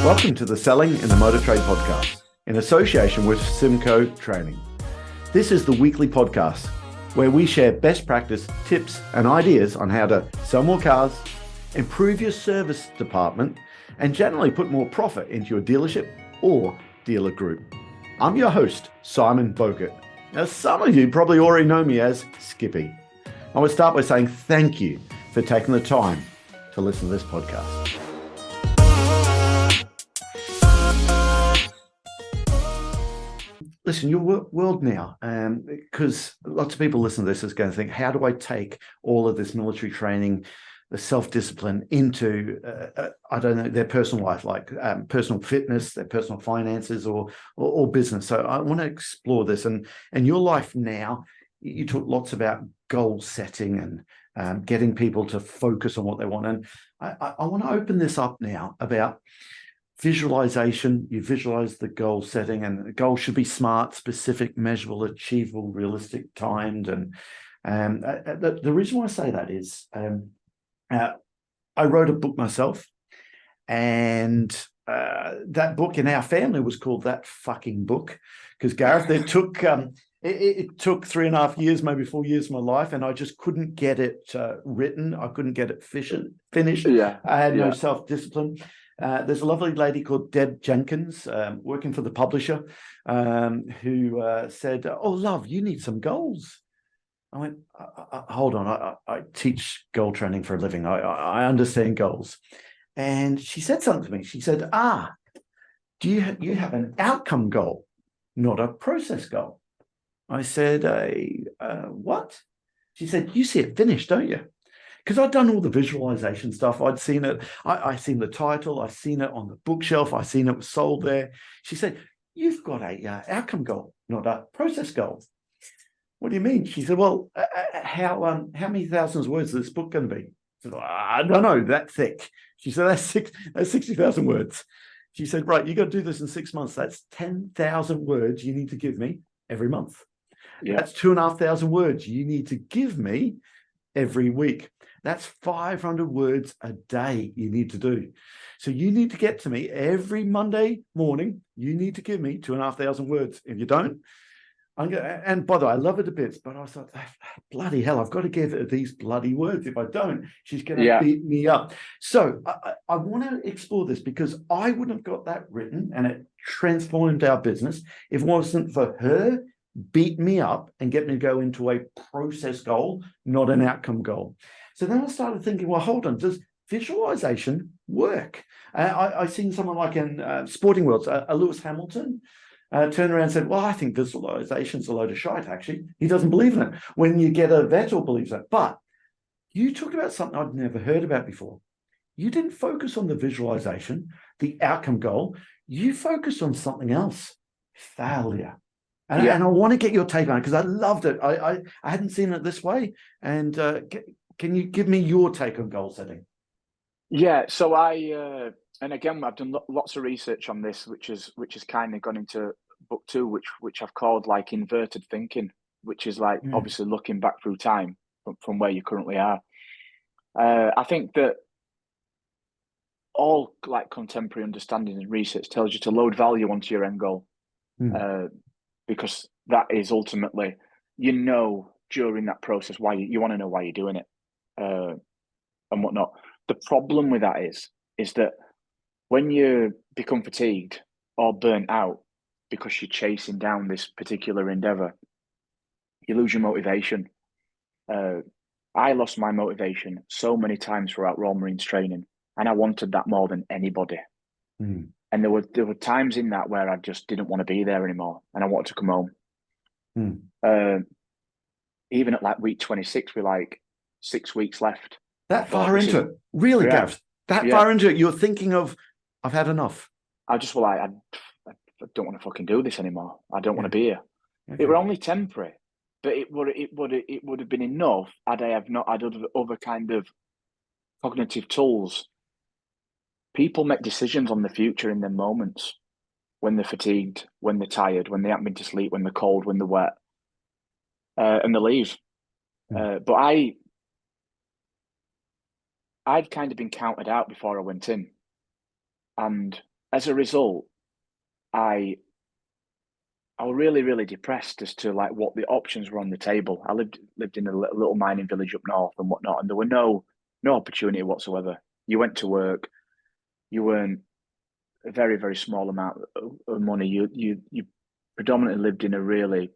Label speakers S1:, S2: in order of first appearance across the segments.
S1: Welcome to the Selling in the Motor Trade podcast, in association with symcotraining. This is the weekly podcast where we share best practice, tips and ideas on how to sell more cars, improve your service department, and generally put more profit into your dealership or dealer group. I'm your host, Simon Bowkett. Now, some of you probably already know me as Skippy. I want to start by saying thank you for taking the time to listen to this podcast. Listen, your world now, because lots of people listen to this is going to think, how do I take all of this military training, the self-discipline into, I don't know, their personal life, like personal fitness, their personal finances or business. So I want to explore this. And your life now, you talk lots about goal setting and getting people to focus on what they want. And I want to open this up now about visualization. You visualize the goal setting, and the goal should be smart, specific, measurable, achievable, realistic, timed. And the reason why I say that is I wrote a book myself, and that book in our family was called That Fucking Book, because Gareth, it took 3.5 years, maybe 4 years of my life, and I just couldn't get it written. I couldn't get it finished. I had no self-discipline. There's a lovely lady called Deb Jenkins, working for the publisher, who said, "Oh, love, you need some goals." I went, hold on, I teach goal training for a living. I understand goals. And she said something to me. She said, do you have an outcome goal, not a process goal? I said, what? She said, you see it finished, don't you? Because I'd done all the visualization stuff. I'd seen it. I seen the title. I seen it on the bookshelf. I seen it was sold there. She said, you've got a outcome goal, not a process goal. What do you mean? She said, well, how many thousands of words is this book going to be? I said, I don't know, that thick. She said, that's 60,000 words. She said, right, you got to do this in 6 months. That's 10,000 words you need to give me every month. Yeah. That's 2,500 words you need to give me every week. That's 500 words a day you need to do. So you need to get to me every Monday morning. You need to give me 2,500 words. If you don't, and by the way, I love it a bit, but I thought, bloody hell, I've got to give her these bloody words. If I don't, she's going to beat me up. So I want to explore this, because I wouldn't have got that written, and it transformed our business if it wasn't for her beat me up and get me to go into a process goal, not an outcome goal. So then I started thinking, well, hold on, does visualization work? I seen someone like in sporting worlds, Lewis Hamilton, turned around and said, well, I think visualization's a load of shite, actually. He doesn't believe in it. When you get a vet who believes it. But you talk about something I'd never heard about before. You didn't focus on the visualization, the outcome goal. You focused on something else, failure. And I want to get your take on it, because I loved it. I hadn't seen it this way. And can you give me your take on goal setting?
S2: Yeah, so and again, I've done lots of research on this, which has kind of gone into book 2, which I've called like inverted thinking, which is like obviously looking back through time from where you currently are. I think that all like contemporary understanding and research tells you to load value onto your end goal, because that is ultimately, during that process why you want to know why you're doing it, and whatnot. The problem with that is that when you become fatigued or burnt out because you're chasing down this particular endeavor, you lose your motivation. I lost my motivation so many times throughout Royal Marines training, and I wanted that more than anybody. And there were times in that where I just didn't want to be there anymore, and I wanted to come home. Even at like week 26, with like 6 weeks left.
S1: That far into it, really, Gareth? That far into it, you're thinking of, I've had enough.
S2: I just was like, I don't want to fucking do this anymore. I don't want to be here. Okay. It were only temporary, but it would have been enough had I have not had other kind of cognitive tools. People make decisions on the future in their moments, when they're fatigued, when they're tired, when they haven't been to sleep, when they're cold, when they're wet, and they leave. But I'd kind of been counted out before I went in, and as a result, I was really, really depressed as to like what the options were on the table. I lived in a little mining village up north and whatnot, and there were no opportunity whatsoever. You went to work, you earned a very, very small amount of money. You predominantly lived in a really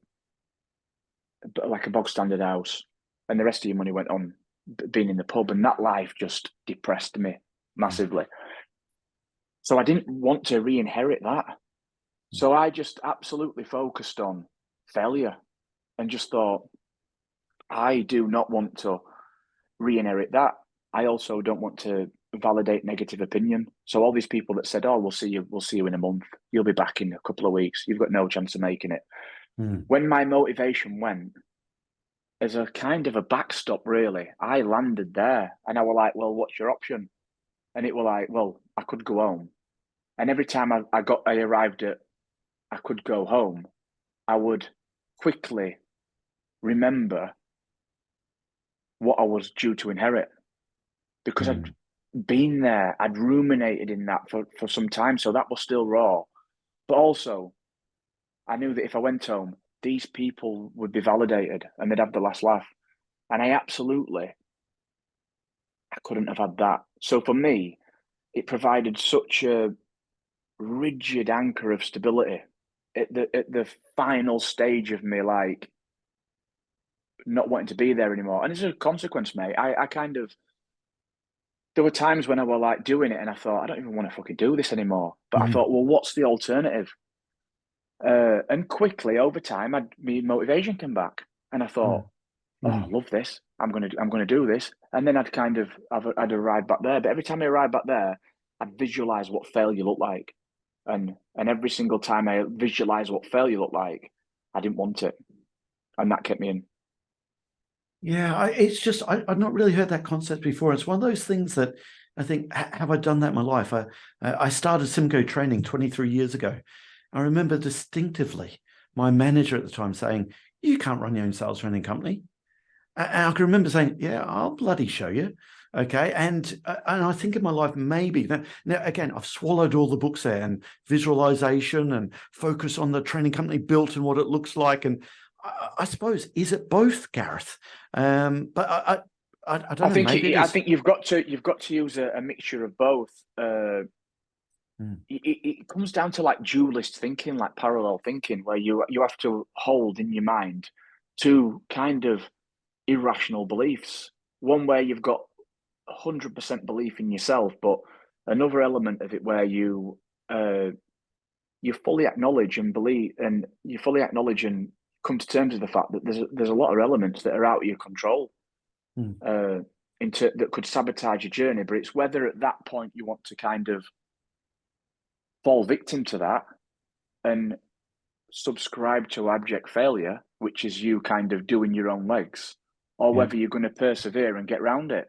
S2: like a bog standard house, and the rest of your money went on being in the pub, and that life just depressed me massively. So I didn't want to re-inherit that. So I just absolutely focused on failure and just thought, I do not want to re-inherit that. I also don't want to validate negative opinion. So all these people that said, "Oh, we'll see you in a month. You'll be back in a couple of weeks. You've got no chance of making it." When my motivation went, as a kind of a backstop, really, I landed there, and I was like, "Well, what's your option?" And it was like, "Well, I could go home." And every time I arrived at I could go home, I would quickly remember what I was due to inherit, because I'd been there, I'd ruminated in that for some time, so that was still raw. But also, I knew that if I went home, these people would be validated and they'd have the last laugh. And I couldn't have had that. So for me, it provided such a rigid anchor of stability at the final stage of me, like, not wanting to be there anymore. And as a consequence, mate, I kind of, there were times when I were like doing it and I thought, I don't even want to fucking do this anymore. But I thought, well, what's the alternative? And quickly over time, my motivation came back, and I thought, oh, I love this. I'm gonna do this. And then I'd arrive back there. But every time I arrived back there, I'd visualize what failure looked like, and every single time I visualized what failure looked like, I didn't want it, and that kept me in.
S1: Yeah, it's just I've not really heard that concept before. It's one of those things that I think, have I done that in my life? I started symcotraining 23 years ago. I remember distinctively my manager at the time saying, "You can't run your own sales training company." And I can remember saying, "Yeah, I'll bloody show you." Okay. And I think in my life, maybe now again, I've swallowed all the books there, and visualization and focus on the training company built and what it looks like. And I suppose, is it both, Gareth? But I don't know. Maybe
S2: I think you've got to use a mixture of both. It comes down to like dualist thinking, like parallel thinking, where you have to hold in your mind two kind of irrational beliefs. One where you've got 100% belief in yourself, but another element of it where you fully acknowledge and believe, and you fully acknowledge and come to terms with the fact that there's a lot of elements that are out of your control, that could sabotage your journey. But it's whether at that point you want to kind of fall victim to that and subscribe to abject failure, which is you kind of doing your own legs, or whether you're going to persevere and get around it.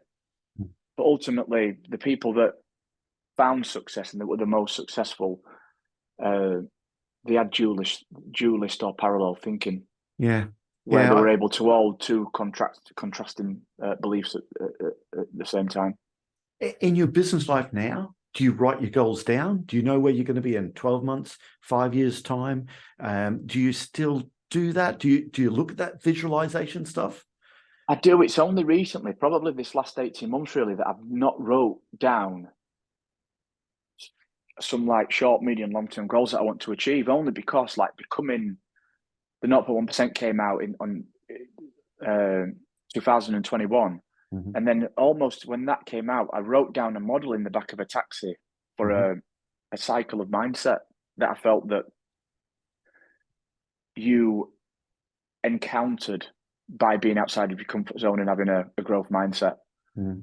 S2: But ultimately, the people that found success and that were the most successful, they had dualist or parallel thinking. Where they were able to hold two contrasting beliefs at the same time.
S1: In your business life now, do you write your goals down? Do you know where you're going to be in 12 months, 5 years' time? Do you still do that? Do you look at that visualization stuff?
S2: I do. It's only recently, probably this last 18 months, really, that I've not wrote down some like short, medium, long-term goals that I want to achieve, only because like becoming the 0.1% came out on 2021. And then almost when that came out, I wrote down a model in the back of a taxi for a cycle of mindset that I felt that you encountered by being outside of your comfort zone and having a growth mindset.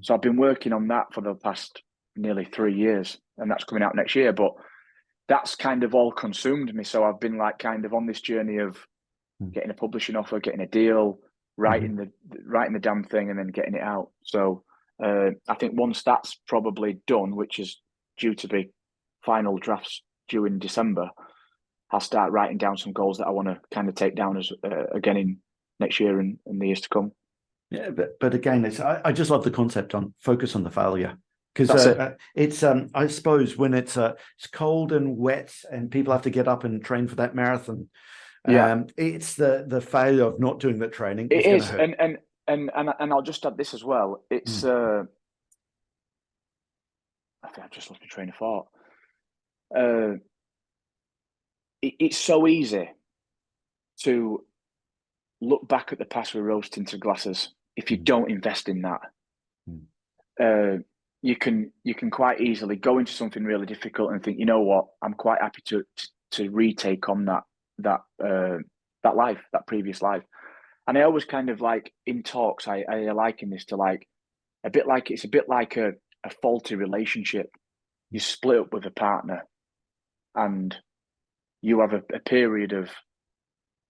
S2: So I've been working on that for the past nearly 3 years, and that's coming out next year. But that's kind of all consumed me. So I've been like kind of on this journey of getting a publishing offer, getting a deal, writing the damn thing, and then getting it out. So I think once that's probably done, which is due to be final drafts due in December, I'll start writing down some goals that I want to kind of take down as again in next year and the years to come.
S1: Yeah, but again, I just love the concept on focus on the failure. Because it's I suppose when it's cold and wet and people have to get up and train for that marathon, it's the failure of not doing the training.
S2: It is, and I'll just add this as well. It's I think I've just lost my train of thought. It's so easy to look back at the past with rose-tinted glasses if you don't invest in that. You can quite easily go into something really difficult and think, you know what, I'm quite happy to retake on that life, that previous life. And I always kind of like in talks, I liken this to like it's a bit like a faulty relationship. You split up with a partner and you have a period of,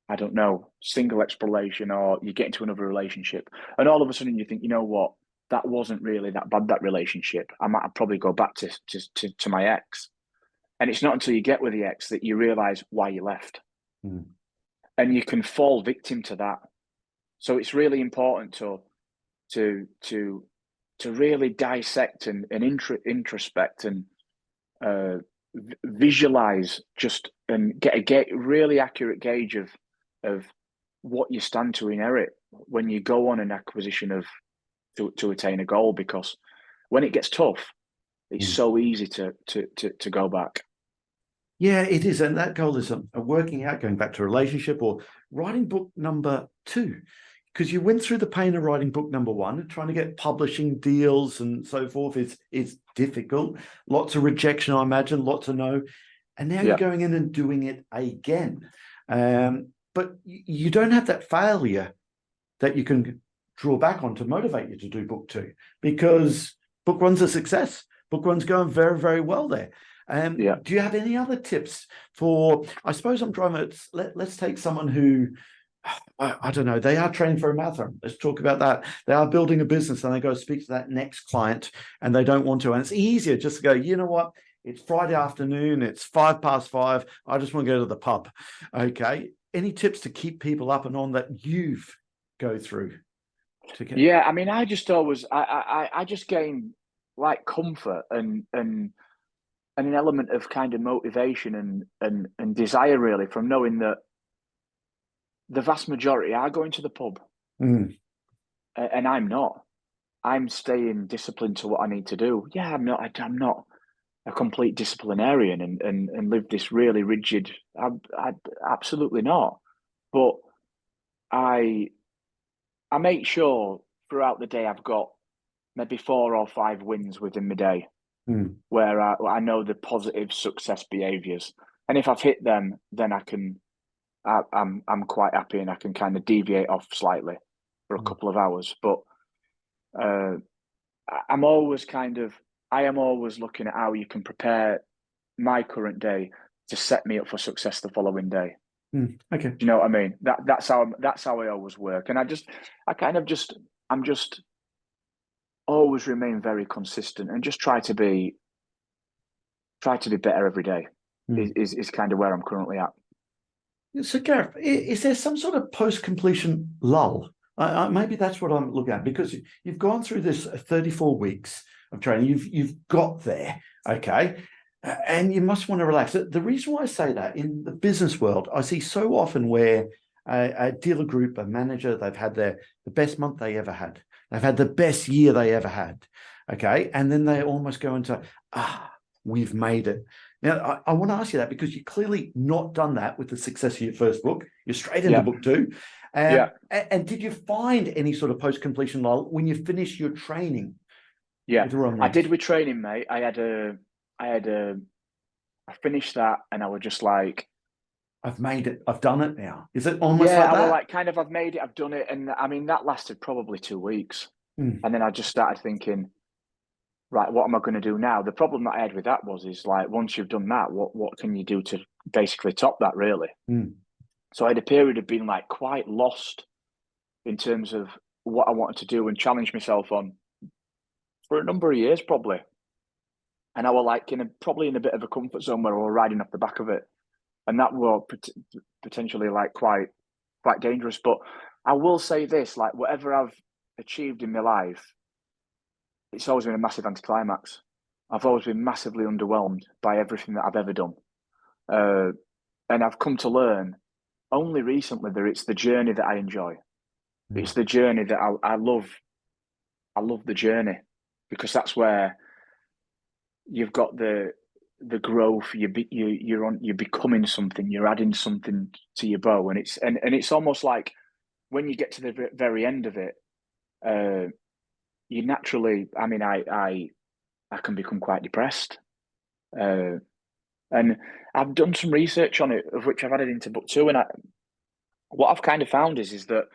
S2: I don't know, single exploration, or you get into another relationship and all of a sudden you think, you know what, that wasn't really that bad, that relationship. I might probably go back to my ex. And it's not until you get with the ex that you realize why you left. And you can fall victim to that. So it's really important to really dissect and introspect and visualize and get a really accurate gauge of what you stand to inherit when you go on an acquisition to attain a goal, because when it gets tough, it's so easy to go back.
S1: Yeah, it is. And that goal is working out, going back to relationship or writing book number 2, because you went through the pain of writing book number 1, trying to get publishing deals and so forth. It's difficult. Lots of rejection, I imagine, lots of no. And now you're going in and doing it again. But you don't have that failure that you can draw back on to motivate you to do book 2, because book 1's a success. Book 1's going very, very well there. Do you have any other tips for, I suppose I'm trying to, let's take someone who, I don't know, they are training for a marathon. Let's talk about that. They are building a business and they go speak to that next client and they don't want to. And it's easier just to go, you know what? It's Friday afternoon. It's 5:05. I just want to go to the pub. Okay. Any tips to keep people up and on that you've go through?
S2: I mean, I just always, I just gain like comfort and an element of kind of motivation and desire really from knowing that the vast majority are going to the pub. And I'm not. I'm staying disciplined to what I need to do. Yeah, I'm not a complete disciplinarian and live this really rigid. I absolutely not. But I make sure throughout the day I've got maybe 4 or 5 wins within the day, where I know the positive success behaviours, and if I've hit them, then I'm quite happy, and I can kind of deviate off slightly for a couple of hours. But I am always looking at how you can prepare my current day to set me up for success the following day.
S1: Okay.
S2: Do you know what I mean? That's how I always work, and I'm just always remain very consistent and just try to be better every day. Is kind of where I'm currently at.
S1: So Gareth, is there some sort of post-completion lull? Maybe that's what I'm looking at, because you've gone through this 34 weeks of training. You've got there, okay, and you must want to relax. The reason why I say that, in the business world, I see so often where a dealer group, a manager, they've had the best month they ever had. They've had the best year they ever had, okay, and then they almost go into, we've made it. Now, I want to ask you that, because you're clearly not done that with the success of your first book. You're straight into book 2. And did you find any sort of post-completion lull when you finished your training?
S2: Yeah, I did with training, mate. I finished that and I was just like,
S1: I've made it. I've done it now. Is it almost like that?
S2: I was like, kind of, I've made it. I've done it. And I mean, that lasted probably 2 weeks. And then I just started thinking, right, what am I going to do now? The problem that I had with that is like, once you've done that, what can you do to basically top that, really? So I had a period of being like quite lost in terms of what I wanted to do and challenge myself on for a number of years, probably. And I was like probably in a bit of a comfort zone where I was riding off the back of it. And that was potentially like quite dangerous. But I will say this, like, whatever I've achieved in my life, it's always been a massive anticlimax. I've always been massively underwhelmed by everything that I've ever done. And I've come to learn only recently that it's the journey that I enjoy. It's the journey that I love. I love the journey, because that's where you've got the growth. You're becoming something. You're adding something to your bow, and it's almost like when you get to the very end of it, you naturally. I mean, I can become quite depressed, and I've done some research on it, of which I've added into book 2, and what I've kind of found is that,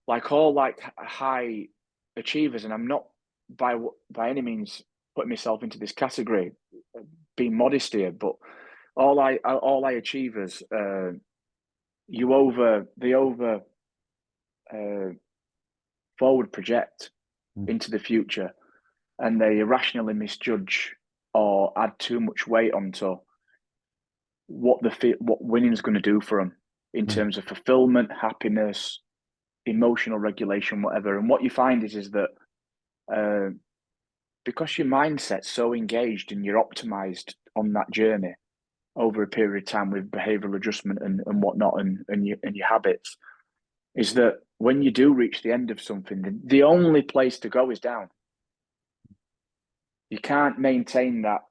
S2: like all like high achievers, and I'm not by any means putting myself into this category, being modest here, but all high achievers, they over forward project into the future, and they irrationally misjudge or add too much weight onto what winning is going to do for them in terms of fulfillment, happiness, emotional regulation, whatever. And what you find is that because your mindset's so engaged and you're optimized on that journey over a period of time with behavioral adjustment and whatnot, and your habits, is that when you do reach the end of something, the only place to go is down. You can't maintain that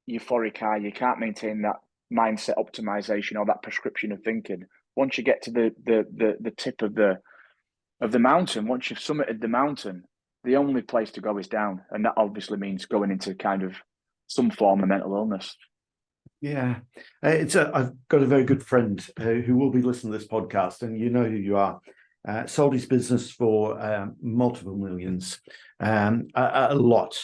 S2: euphoric high. You can't maintain that mindset optimization or that prescription of thinking. Once you get to the tip of the mountain, once you've summited the mountain, the only place to go is down. And that obviously means going into kind of some form of mental illness.
S1: Yeah. I've got a very good friend who will be listening to this podcast, and you know who you are. Sold his business for multiple millions, a lot.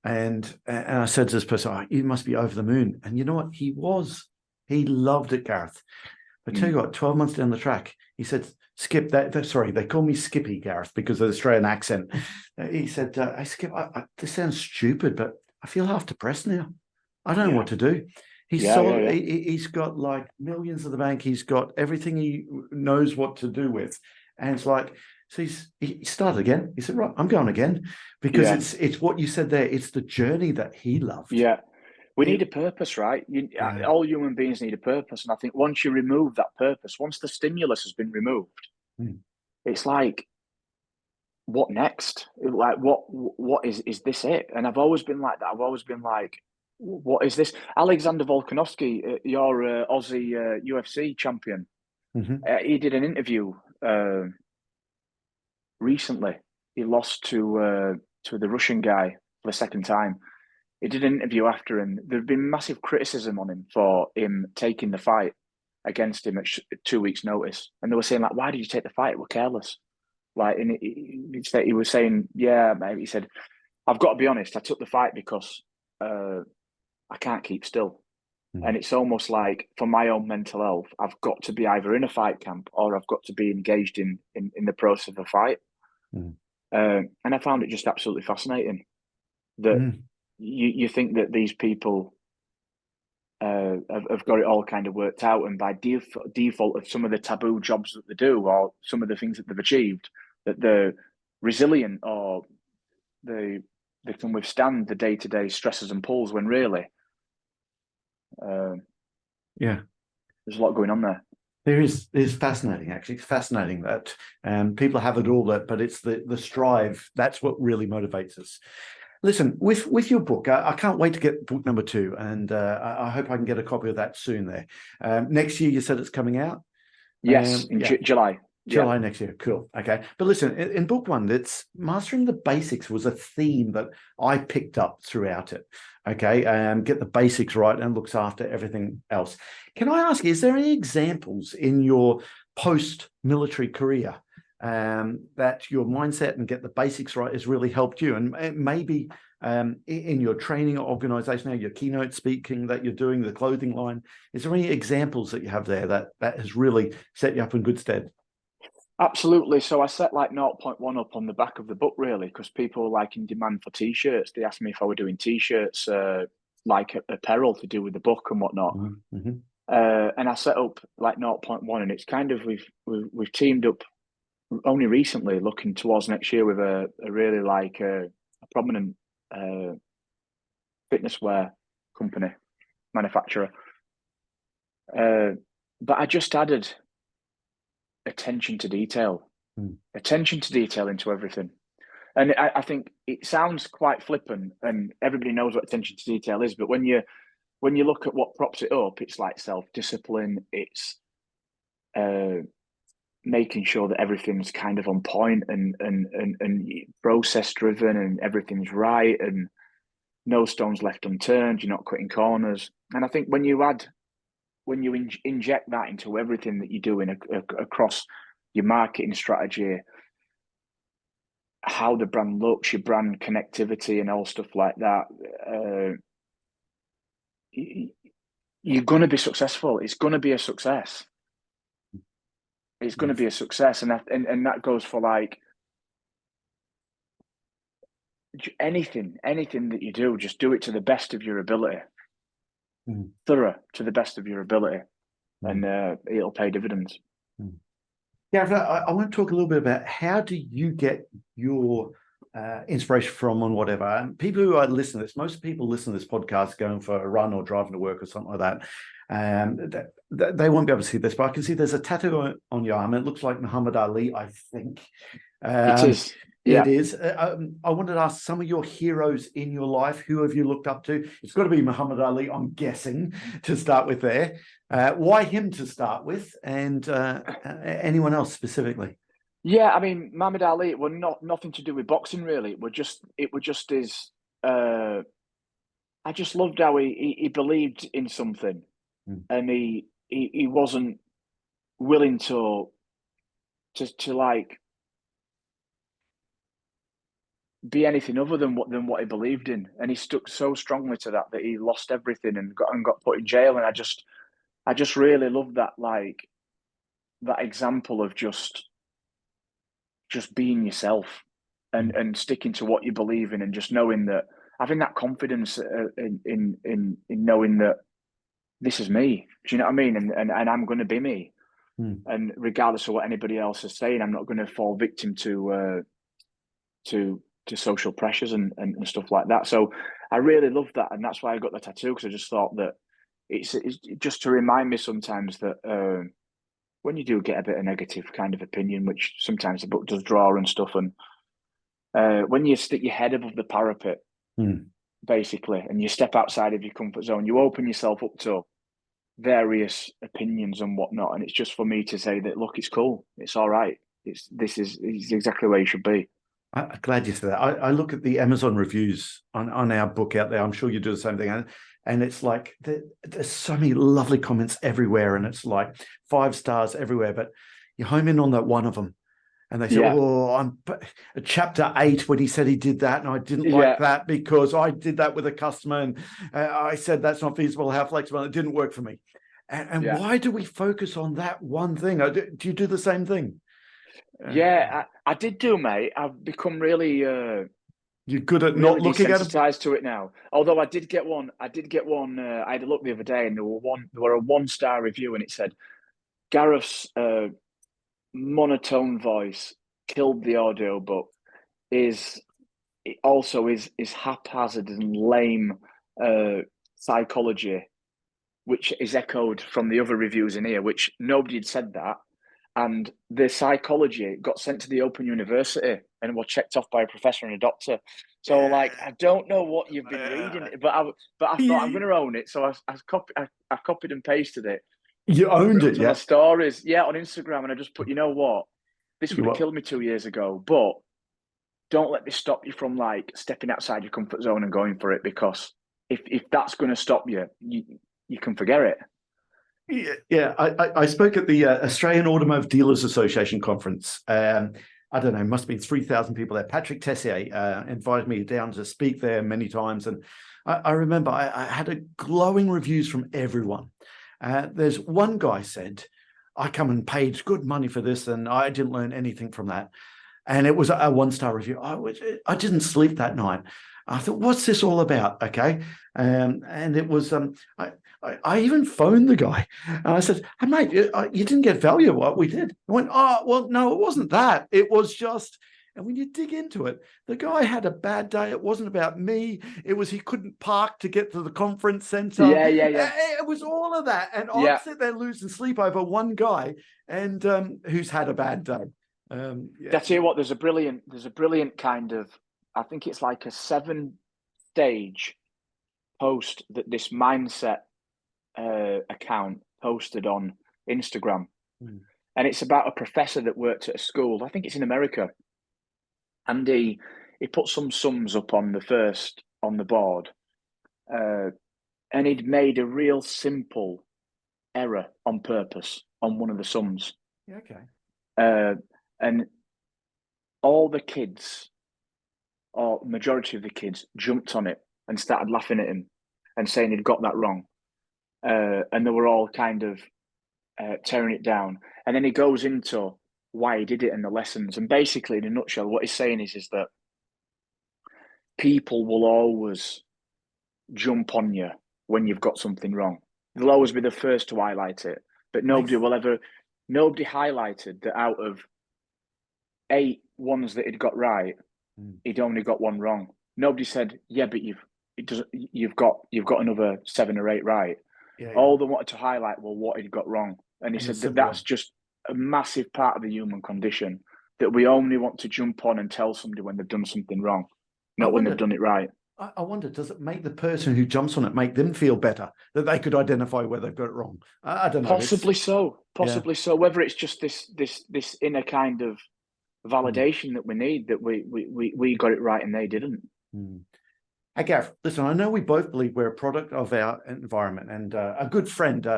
S1: And I said to this person, "Oh, you must be over the moon." And you know what? He was. He loved it, Gareth. I tell you what, 12 months down the track, he said, "Skip, sorry, they call me Skippy, Gareth, because of the Australian accent." He said, "Hey, Skip, this sounds stupid, but I feel half depressed now. I don't know what to do." He's got like millions in the bank. He's got everything he knows what to do with. And it's like, so he started again. He said, "Right, I'm going again," because it's what you said there. It's the journey that he loved.
S2: Yeah. We need a purpose, right? All human beings need a purpose. And I think once you remove that purpose, once the stimulus has been removed, it's like, what next? Like, what is this it? And I've always been like that. I've always been like, what is this? Alexander Volkanovski, your Aussie UFC champion, he did an interview recently. He lost to the Russian guy for the second time. He did an interview after, and there'd been massive criticism on him for him taking the fight against him at 2 weeks' notice. And they were saying, like, "Why did you take the fight? We're careless." Like, and he was saying, "Yeah, mate." He said, "I've got to be honest. I took the fight because I can't keep still." And it's almost like, for my own mental health, I've got to be either in a fight camp or I've got to be engaged in the process of a fight. And I found it just absolutely fascinating that you think that these people have got it all kind of worked out, and by default of some of the taboo jobs that they do or some of the things that they've achieved, that they're resilient or they can withstand the day-to-day stresses and pulls, when really there's a lot going on there.
S1: It's fascinating, actually. It's fascinating that people have it all, but it's the strive. That's what really motivates us. Listen, with your book, I can't wait to get book number 2, and I hope I can get a copy of that soon there. Next year, you said it's coming out?
S2: Yes, in July.
S1: July next year. Cool. Okay. But listen, in book 1, it's mastering the basics was a theme that I picked up throughout it. Okay. Get the basics right and looks after everything else. Can I ask you, is there any examples in your post-military career that your mindset and get the basics right has really helped you? And maybe in your training organization, your keynote speaking that you're doing, the clothing line, is there any examples that you have there that has really set you up in good stead?
S2: Absolutely. So I set like 0.1 up on the back of the book, really, because people were like in demand for T-shirts. They asked me if I were doing T-shirts, like apparel to do with the book and whatnot. And I set up like 0.1, and it's kind of we've teamed up only recently, looking towards next year with a really like prominent fitness wear company, manufacturer. But I just added attention to detail, attention to detail into everything. And I think it sounds quite flippant, and everybody knows what attention to detail is. But when you look at what props it up, it's like self-discipline. It's making sure that everything's kind of on point and process driven, and everything's right, and no stones left unturned. You're not cutting corners. And I think when you inject that into everything that you're doing across your marketing strategy, how the brand looks, your brand connectivity, and all stuff like that, you're going to be successful. It's going to be a success. It's going to be a success, and that goes for like anything that you do. Just do it to the best of your ability, thorough to the best of your ability, and it'll pay dividends.
S1: Yeah, I want to talk a little bit about how do you get your inspiration from on whatever. And people who are listening to this, most people listen to this podcast going for a run or driving to work or something like that. They won't be able to see this, but I can see there's a tattoo on your arm. It looks like Muhammad Ali, I think.
S2: It is. Yeah.
S1: It is. I wanted to ask some of your heroes in your life. Who have you looked up to? It's got to be Muhammad Ali, I'm guessing, to start with there. Why him to start with, and anyone else specifically?
S2: Yeah, I mean, Muhammad Ali, it was nothing to do with boxing, really. It was just his. I just loved how he believed in something, and he wasn't willing to like be anything other than what he believed in, and he stuck so strongly to that he lost everything and got put in jail. And I just really love that, like that example of just being yourself and sticking to what you believe in, and just knowing that, having that confidence in knowing that this is me. Do you know what I mean? And I'm going to be me. And regardless of what anybody else is saying, I'm not going to fall victim to social pressures and stuff like that. So I really love that, and that's why I got the tattoo, because I just thought that it's just to remind me sometimes that when you do get a bit of negative kind of opinion, which sometimes the book does draw and stuff, and when you stick your head above the parapet, basically, and you step outside of your comfort zone, you open yourself up to various opinions and whatnot. And it's just for me to say that, look, it's cool, it's all right, it's exactly where you should be.
S1: I'm glad you said that. I look at the Amazon reviews on our book out there. I'm sure you do the same thing. And it's like there's so many lovely comments everywhere, and it's like 5 stars everywhere. But you home in on that one of them, and they say, I'm chapter 8 when he said he did that, and I didn't like that because I did that with a customer, and I said that's not feasible, how flexible, it didn't work for me. And why do we focus on that one thing? Do you do the same thing?
S2: Yeah, I did do, mate. I've become really
S1: you're good at
S2: really
S1: not looking at them?
S2: desensitized to it now. Although I did get one. I had a look the other day, and there were a 1-star review, and it said Gareth's monotone voice killed the audiobook. Is haphazard and lame psychology, which is echoed from the other reviews in here, which nobody had said that. And the psychology got sent to the Open University and was checked off by a professor and a doctor. So, like, I don't know what you've been reading, but I thought I'm going to own it. So I copied and pasted it.
S1: You owned it,
S2: yeah? Stories, on Instagram, and I just put, you know what, this would have killed me 2 years ago, but don't let this stop you from like stepping outside your comfort zone and going for it, because if that's going to stop you, you can forget it.
S1: Yeah, I spoke at the Australian Automotive Dealers Association conference. I don't know, must have been 3,000 people there. Patrick Tessier invited me down to speak there many times. And I remember I had a glowing reviews from everyone. There's one guy said, I come and paid good money for this, and I didn't learn anything from that. And it was a 1-star review. I didn't sleep that night. I thought, what's this all about? Okay. And it was, I even phoned the guy and I said, hey, mate, you didn't get value of what we did. I went, oh, well, no, it wasn't that. It was just, And when you dig into it, the guy had a bad day. It wasn't about me. It was he couldn't park to get to the conference center.
S2: Yeah.
S1: It was all of that. And I'm sitting there losing sleep over one guy and who's had a bad day.
S2: I tell you what, there's a brilliant kind of, I think it's like a 7-stage post that this mindset account posted on Instagram. And it's about a professor that worked at a school, I think it's in America. And he put some sums up on the board. And he'd made a real simple error on purpose on one of the sums.
S1: Yeah, okay.
S2: And all the kids, or majority of the kids, jumped on it and started laughing at him and saying he'd got that wrong. And they were all kind of tearing it down. And then he goes into why he did it and the lessons. And basically, in a nutshell, what he's saying is that people will always jump on you when you've got something wrong. They'll always be the first to highlight it. But nobody highlighted that out of 8 ones that he'd got right, he'd only got one wrong. Nobody said, yeah, but you've got another 7 or 8 right. Yeah. All they wanted to highlight were what he'd got wrong. And he said that's just a massive part of the human condition, that we only want to jump on and tell somebody when they've done something wrong, not when they've done it right.
S1: I wonder, does it make the person who jumps on it, make them feel better that they could identify where they've got it wrong? I don't know.
S2: Possibly so. Whether it's just this inner kind of validation that we need, that we got it right and they didn't.
S1: Hey, Gareth, listen, I know we both believe we're a product of our environment, and a good friend,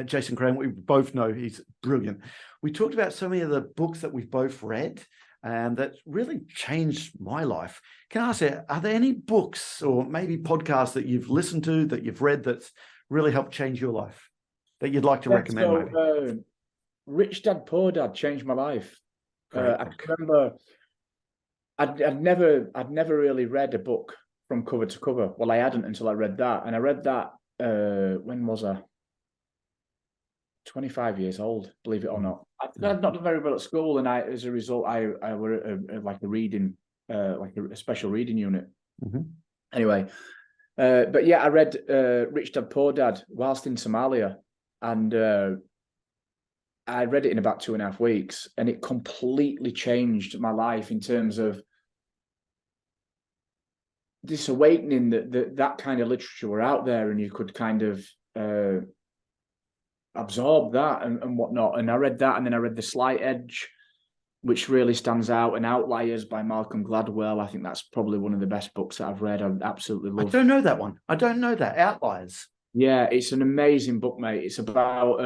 S1: Jason Graham, we both know he's brilliant. We talked about so many of the books that we've both read and that really changed my life. Can I ask you, are there any books or maybe podcasts that you've listened to, that you've read, that's really helped change your life, that you'd like to recommend?
S2: Rich Dad, Poor Dad changed my life. I remember I'd never really read a book from cover to cover. Well, I hadn't until I read that. And I read that, when was I? 25 years old, believe it or not. I'd not done very well at school, and as a result, I were like a reading, like a special reading unit. Anyway, but yeah, I read Rich Dad, Poor Dad whilst in Somalia, and I read it in about 2.5 weeks, and it completely changed my life in terms of this awakening that kind of literature were out there, and you could kind of absorb that and whatnot. And I read that, and then I read The Slight Edge, which really stands out, and Outliers by Malcolm Gladwell. I think that's probably one of the best books that I've read. I absolutely love.
S1: I don't know that one. I don't know that. Outliers.
S2: Yeah, it's an amazing book, mate. It's about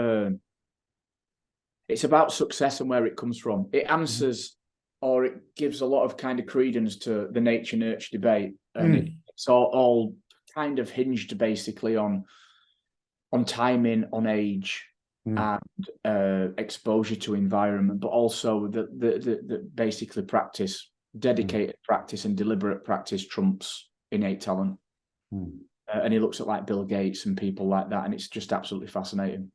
S2: success and where it comes from. It answers, or it gives a lot of kind of credence to the nature-nurture debate. And it's all kind of hinged basically on timing, on age, and exposure to environment, but also the basically practice, dedicated practice and deliberate practice trumps innate talent. And he looks at like Bill Gates and people like that, and it's just absolutely fascinating.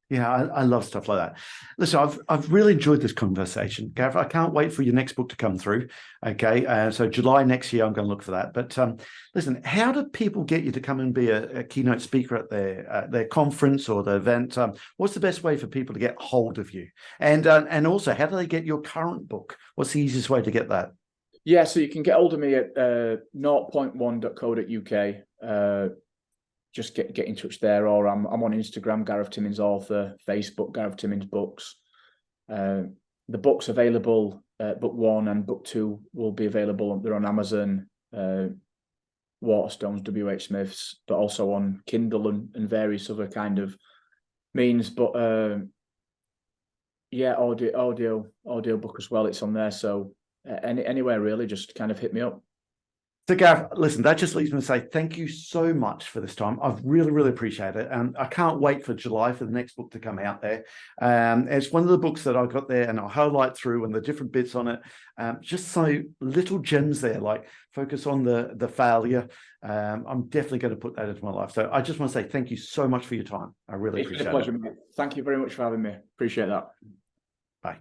S1: Yeah, I love stuff like that. Listen, I've really enjoyed this conversation, Gareth. I can't wait for your next book to come through. Okay, so July next year, I'm going to look for that. But listen, how do people get you to come and be a keynote speaker at their conference or the event? What's the best way for people to get hold of you? And also, how do they get your current book? What's the easiest way to get that?
S2: Yeah, so you can get hold of me at 0.1.co.uk. Just get in touch there, or I'm on Instagram, Gareth Timmins Author, Facebook, Gareth Timmins Books. The book's available, book 1 and book 2 will be available. They're on Amazon, Waterstones, WH Smith's, but also on Kindle and various other kind of means. But yeah, audio book as well. It's on there. So anywhere really, just kind of hit me up.
S1: So Gareth, listen, that just leaves me to say thank you so much for this time. I've really, really appreciated it. And I can't wait for July for the next book to come out there. It's one of the books that I've got there, and I'll highlight through and the different bits on it. Just so little gems there, like focus on the failure. I'm definitely going to put that into my life. So I just want to say thank you so much for your time. I really appreciate it.
S2: It's a pleasure, mate. Thank you very much for having me. Appreciate that.
S1: Bye.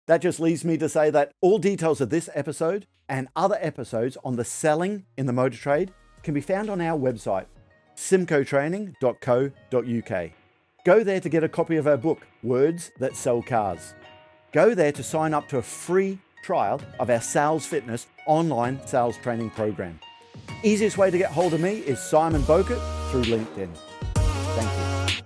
S1: That just leaves me to say that all details of this episode and other episodes on the selling in the motor trade can be found on our website, symcotraining.co.uk. Go there to get a copy of our book, Words That Sell Cars. Go there to sign up to a free trial of our Sales Fitness online sales training program. Easiest way to get hold of me is Simon Bowkett through LinkedIn. Thank you.